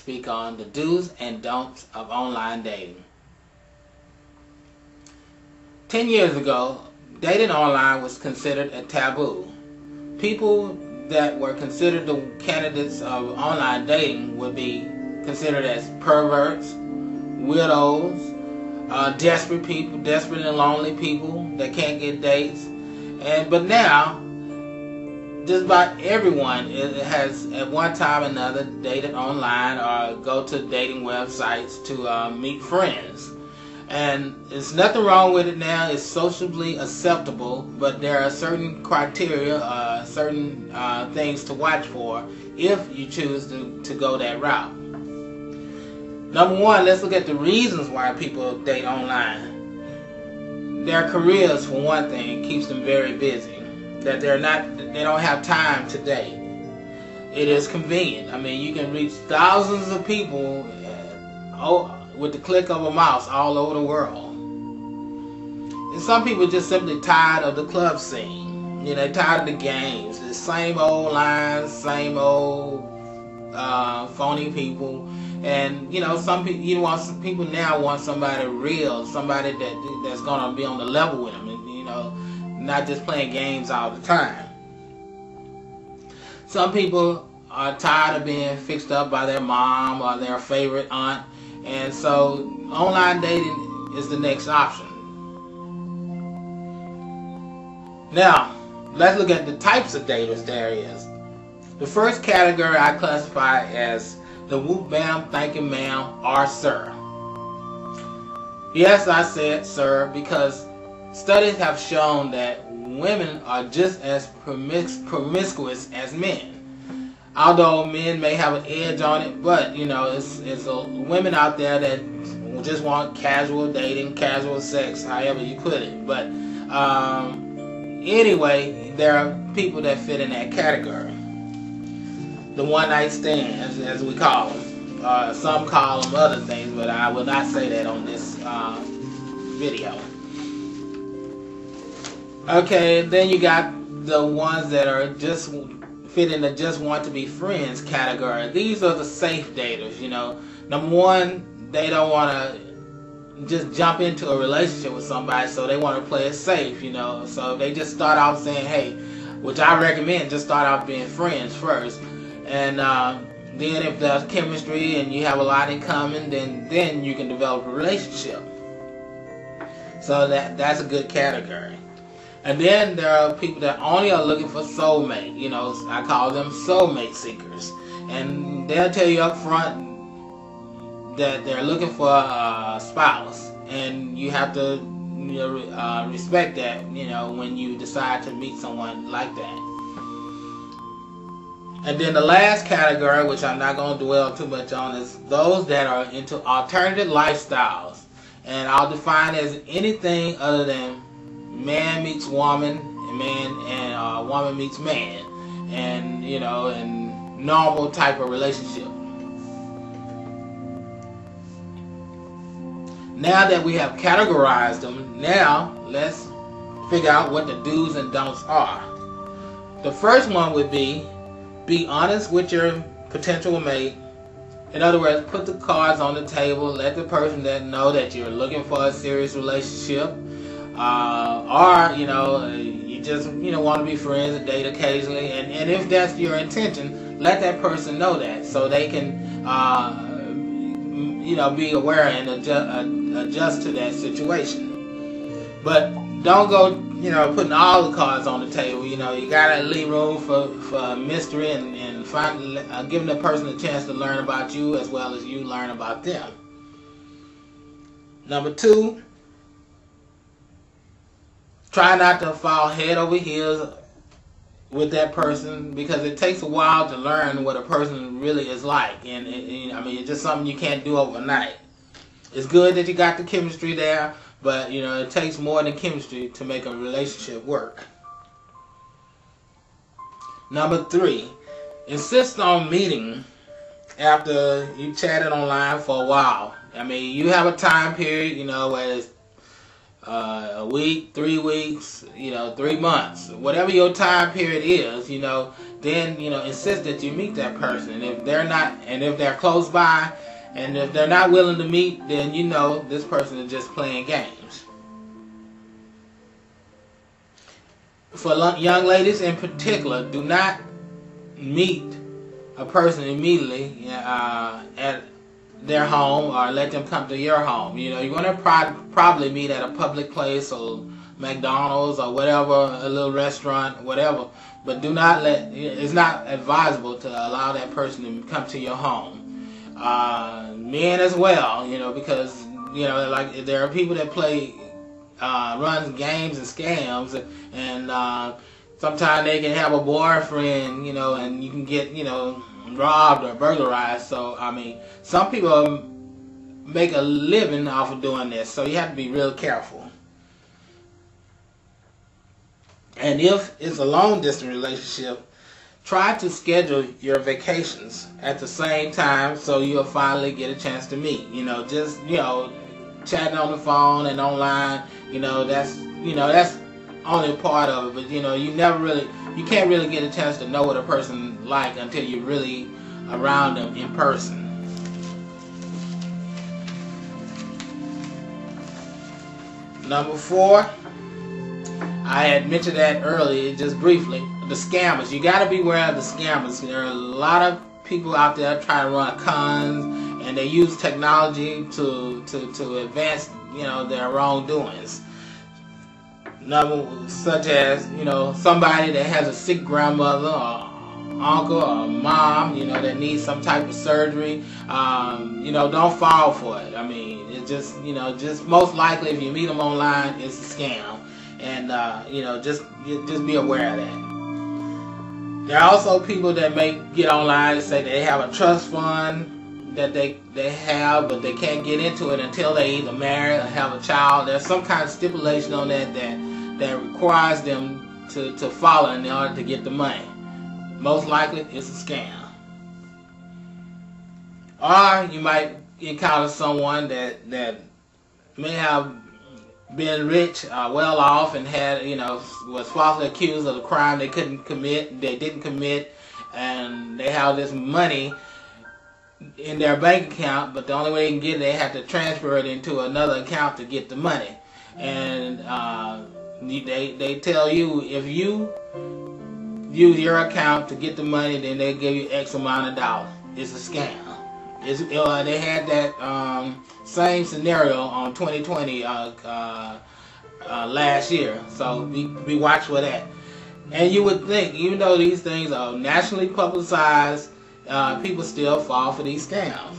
speak on the do's and don'ts of online dating. 10 years ago, dating online was considered a taboo. People that were considered the candidates of online dating would be considered as perverts, widows, desperate people, desperate and lonely people that can't get dates. But now, just about everyone has at one time or another dated online or go to dating websites to meet friends. And there's nothing wrong with it now. It's socially acceptable, but there are certain criteria, certain things to watch for if you choose to go that route. Number one, let's look at the reasons why people date online. Their careers, for one thing, keeps them very busy. That they don't have time to date. It is convenient. I mean, you can reach thousands of people with the click of a mouse all over the world. And some people just simply tired of the club scene. You know, they're tired of the games, the same old lines, same old phony people. And you know, people now want somebody real, somebody that's gonna be on the level with them. And, you know, not just playing games all the time. Some people are tired of being fixed up by their mom or their favorite aunt, and so online dating is the next option. Now, let's look at the types of daters there is. The first category I classify as the whoop bam, thank you ma'am, or sir. Yes, I said sir because studies have shown that women are just as promiscuous as men. Although men may have an edge on it, but you know, it's women out there that just want casual dating, casual sex, however you put it. But anyway, there are people that fit in that category. The one-night stands, as we call them. Some call them other things, but I will not say that on this video. Okay, then you got the ones that are just fit in the just want to be friends category. These are the safe daters, you know. Number one, they don't want to just jump into a relationship with somebody, so they want to play it safe, you know. So they just start out saying, hey, which I recommend, just start out being friends first. And then if there's chemistry and you have a lot in common, then you can develop a relationship. So that's a good category. And then there are people that only are looking for soulmate. You know, I call them soulmate seekers. And they'll tell you up front that they're looking for a spouse. And you have to respect that, you know, when you decide to meet someone like that. And then the last category, which I'm not going to dwell too much on, is those that are into alternative lifestyles. And I'll define it as anything other than man meets woman, and woman meets man, and you know, and normal type of relationship. Now that we have categorized them, now let's figure out what the do's and don'ts are. The first one would be honest with your potential mate. In other words, put the cards on the table. Let the person know that you're looking for a serious relationship. Or, you know, you just, you know, want to be friends and date occasionally. And if that's your intention, let that person know that so they can, you know, be aware and adjust to that situation. But don't go, you know, putting all the cards on the table. You know, you got to leave room for mystery and giving the person a chance to learn about you as well as you learn about them. Number two, try not to fall head over heels with that person, because it takes a while to learn what a person really is like. And I mean, it's just something you can't do overnight. It's good that you got the chemistry there, but you know, it takes more than chemistry to make a relationship work. Number three, insist on meeting after you chatted online for a while. I mean, you have a time period, you know, where it's a week, 3 weeks, you know, 3 months, whatever your time period is, you know, then insist that you meet that person. And if they're not, and if they're close by, and if they're not willing to meet, then this person is just playing games. For young ladies in particular, do not meet a person immediately at their home, or let them come to your home. You're going to probably meet at a public place, or McDonald's, or whatever, a little restaurant, whatever. But do not it's not advisable to allow that person to come to your home. Men as well, because like there are people that run games and scams, and sometimes they can have a boyfriend, and you can get robbed or burglarized. So I mean, some people make a living off of doing this, so you have to be real careful. And if it's a long distance relationship, try to schedule your vacations at the same time, so you'll finally get a chance to meet. Just chatting on the phone and online, that's only a part of it. But you can't really get a chance to know what a person like until you're really around them in person. Number 4, I had mentioned that earlier, just briefly. The scammers. You got to be aware of the scammers. There are a lot of people out there trying to run cons, and they use technology to advance their wrongdoings. Such as somebody that has a sick grandmother, or uncle, or mom that needs some type of surgery. Don't fall for it. I mean, it's just just most likely if you meet them online, it's a scam. And just be aware of that. There are also people that may get online and say they have a trust fund that they have, but they can't get into it until they either marry or have a child. There's some kind of stipulation on that requires them to follow in order to get the money. Most likely, it's a scam. Or you might encounter someone that may have been rich, well off, and had was falsely accused of a crime they didn't commit, and they have this money in their bank account, but the only way they can get it, they have to transfer it into another account to get the money. And they tell you if you use your account to get the money, then they give you X amount of dollars. It's a scam. They had that same scenario on 2020 last year, so be watchful for that. And you would think, even though these things are nationally publicized, people still fall for these scams.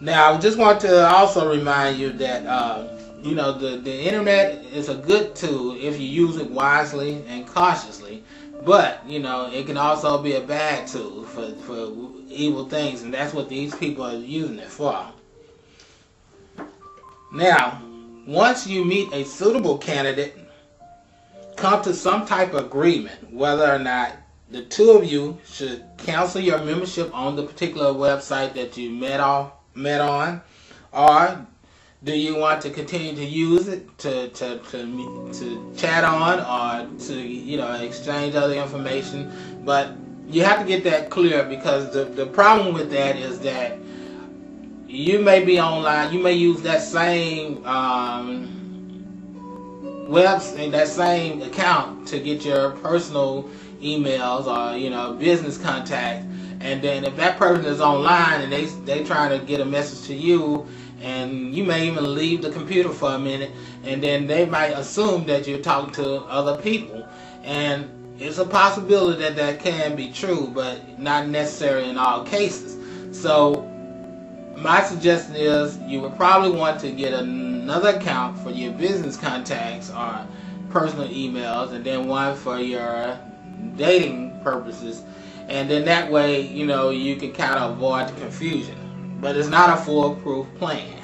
Now, I just want to also remind you that the internet is a good tool if you use it wisely and cautiously. But, it can also be a bad tool for evil things, and that's what these people are using it for. Now, once you meet a suitable candidate, come to some type of agreement whether or not the two of you should cancel your membership on the particular website that you met on, or do you want to continue to use it to chat on, or to exchange other information? But you have to get that clear, because the problem with that is that you may be online, you may use that same website, that same account to get your personal emails or business contacts, and then if that person is online and they trying to get a message to you, and you may even leave the computer for a minute, and then they might assume that you're talking to other people. And it's a possibility that can be true, but not necessary in all cases. So my suggestion is you would probably want to get another account for your business contacts or personal emails, and then one for your dating purposes. And then that way, you can kind of avoid the confusion. But it's not a foolproof plan.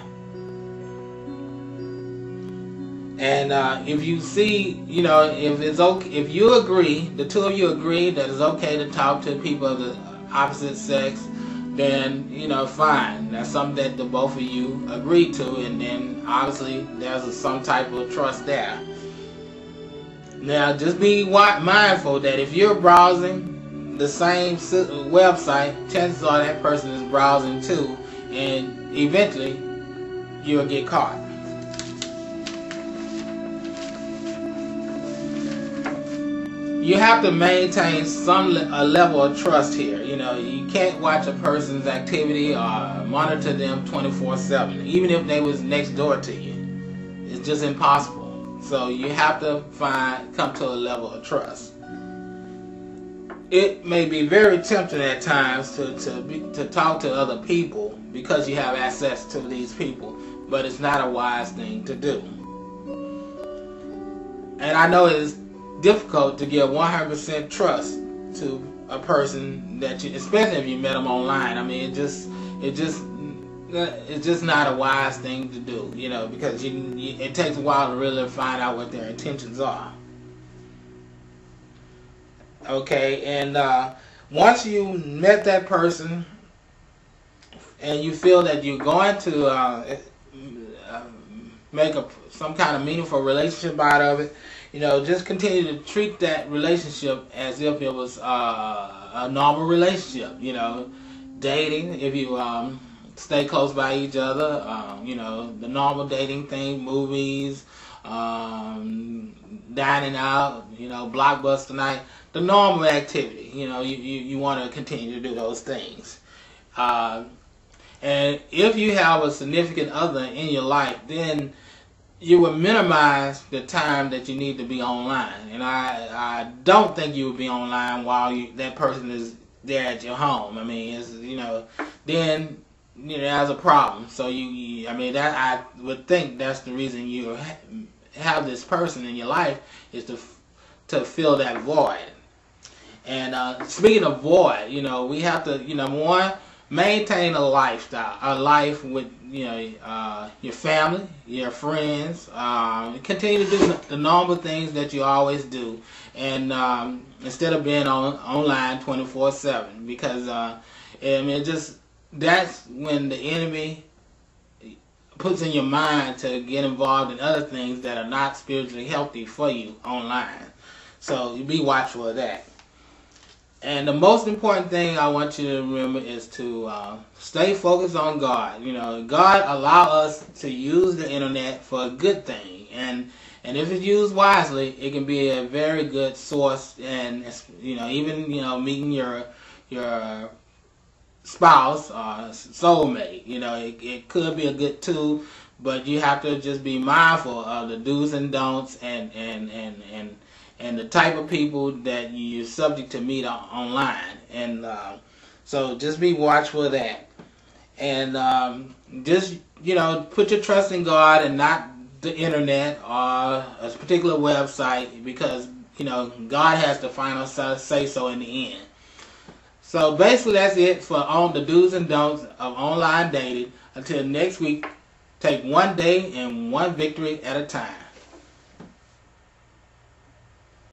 And if you see, if it's okay, if you agree, the two of you agree that it's okay to talk to people of the opposite sex, then fine. That's something that the both of you agree to, and then obviously there's some type of trust there. Now, just be mindful that if you're browsing the same website, chances are that person is browsing too, and eventually you'll get caught. You have to maintain a level of trust here. You know, you can't watch a person's activity or monitor them 24/7, even if they was next door to you. It's just impossible. So you have to come to a level of trust. It may be very tempting at times to talk to other people because you have access to these people, but it's not a wise thing to do. And I know it's difficult to give 100% trust to a person that you, especially if you met them online. I mean, it's just not a wise thing to do, you know, because it takes a while to really find out what their intentions are. Okay, and once you met that person and you feel that you're going to make some kind of meaningful relationship out of it, you know, just continue to treat that relationship as if it was a normal relationship. You know, dating, if you stay close by each other, you know, the normal dating thing, movies, dining out, you know, blockbuster night, the normal activity. You know, you want to continue to do those things. And if you have a significant other in your life, then you will minimize the time that you need to be online. And I don't think you would be online while that person is there at your home. I mean, it's, you know, then, you know, there's a problem. So I mean, that I would think that's the reason you have this person in your life, is to fill that void. And speaking of void, you know, we have to, you know, one, maintain a lifestyle, a life with, you know, your family, your friends. Continue to do the normal things that you always do, and instead of being online 24/7, because I mean, that's when the enemy puts in your mind to get involved in other things that are not spiritually healthy for you online. So you be watchful of that. And the most important thing I want you to remember is to stay focused on God. You know, God allow us to use the internet for a good thing, and if it's used wisely, it can be a very good source. And, you know, even, you know, meeting your spouse or soulmate, you know, it could be a good tool, but you have to just be mindful of the do's and don'ts, and the type of people that you're subject to meet online. And so just be watchful of that. And just, you know, put your trust in God and not the internet or a particular website, because, you know, God has the final say so in the end. So basically that's it for the do's and don'ts of online dating. Until next week, take one day and one victory at a time.